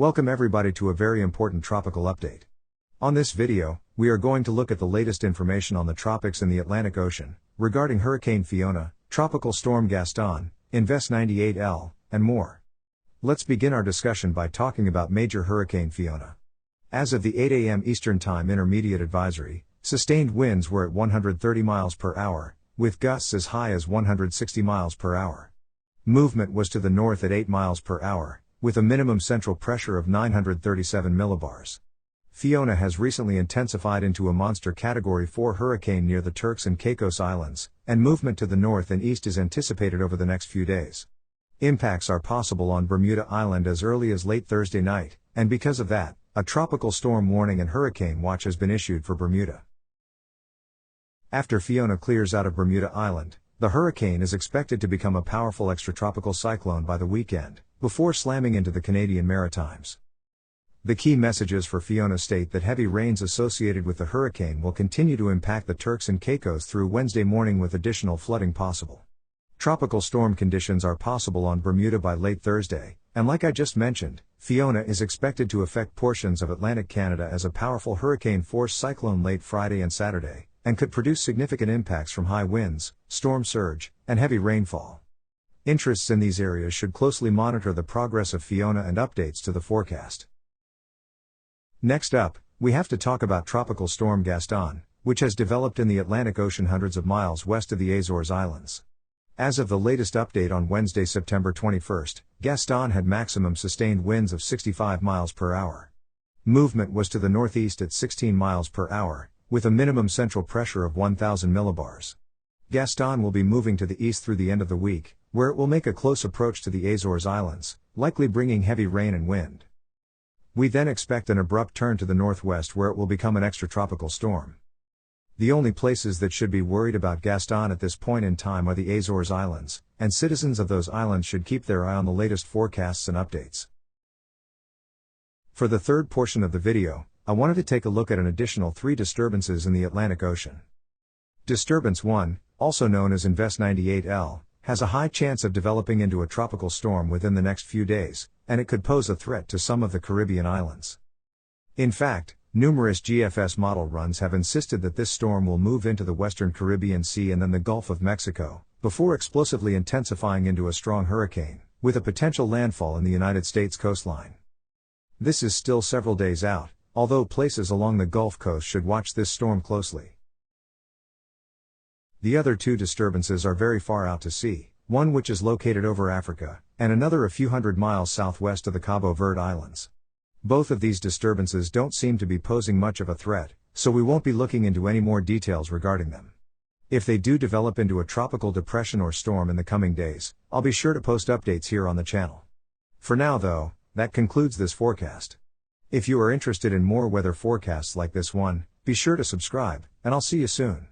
Welcome everybody to a very important tropical update. On this video, we are going to look at the latest information on the tropics and the Atlantic Ocean, regarding Hurricane Fiona, Tropical Storm Gaston, Invest 98L, and more. Let's begin our discussion by talking about Major Hurricane Fiona. As of the 8 a.m. Eastern Time Intermediate Advisory, sustained winds were at 130 miles per hour, with gusts as high as 160 miles per hour. Movement was to the north at 8 miles per hour, with a minimum central pressure of 937 millibars. Fiona has recently intensified into a monster Category 4 hurricane near the Turks and Caicos Islands, and movement to the north and east is anticipated over the next few days. Impacts are possible on Bermuda Island as early as late Thursday night, and because of that, a tropical storm warning and hurricane watch has been issued for Bermuda. After Fiona clears out of Bermuda Island, the hurricane is expected to become a powerful extratropical cyclone by the weekend, before slamming into the Canadian Maritimes. The key messages for Fiona state that heavy rains associated with the hurricane will continue to impact the Turks and Caicos through Wednesday morning with additional flooding possible. Tropical storm conditions are possible on Bermuda by late Thursday, and like I just mentioned, Fiona is expected to affect portions of Atlantic Canada as a powerful hurricane-force cyclone late Friday and Saturday, and could produce significant impacts from high winds, storm surge, and heavy rainfall. Interests in these areas should closely monitor the progress of Fiona and updates to the forecast. Next up, we have to talk about Tropical Storm Gaston, which has developed in the Atlantic Ocean hundreds of miles west of the Azores Islands. As of the latest update on Wednesday, September 21st, Gaston had maximum sustained winds of 65 miles per hour. Movement was to the northeast at 16 miles per hour, with a minimum central pressure of 1,000 millibars. Gaston will be moving to the east through the end of the week, where it will make a close approach to the Azores Islands, likely bringing heavy rain and wind. We then expect an abrupt turn to the northwest where it will become an extratropical storm. The only places that should be worried about Gaston at this point in time are the Azores Islands, and citizens of those islands should keep their eye on the latest forecasts and updates. For the third portion of the video, I wanted to take a look at an additional 3 disturbances in the Atlantic Ocean. Disturbance 1, also known as Invest 98L, has a high chance of developing into a tropical storm within the next few days, and it could pose a threat to some of the Caribbean islands. In fact, numerous GFS model runs have insisted that this storm will move into the western Caribbean Sea and then the Gulf of Mexico, before explosively intensifying into a strong hurricane, with a potential landfall in the United States coastline. This is still several days out, although places along the Gulf Coast should watch this storm closely. The other 2 disturbances are very far out to sea, one which is located over Africa, and another a few hundred miles southwest of the Cabo Verde Islands. Both of these disturbances don't seem to be posing much of a threat, so we won't be looking into any more details regarding them. If they do develop into a tropical depression or storm in the coming days, I'll be sure to post updates here on the channel. For now though, that concludes this forecast. If you are interested in more weather forecasts like this one, be sure to subscribe, and I'll see you soon.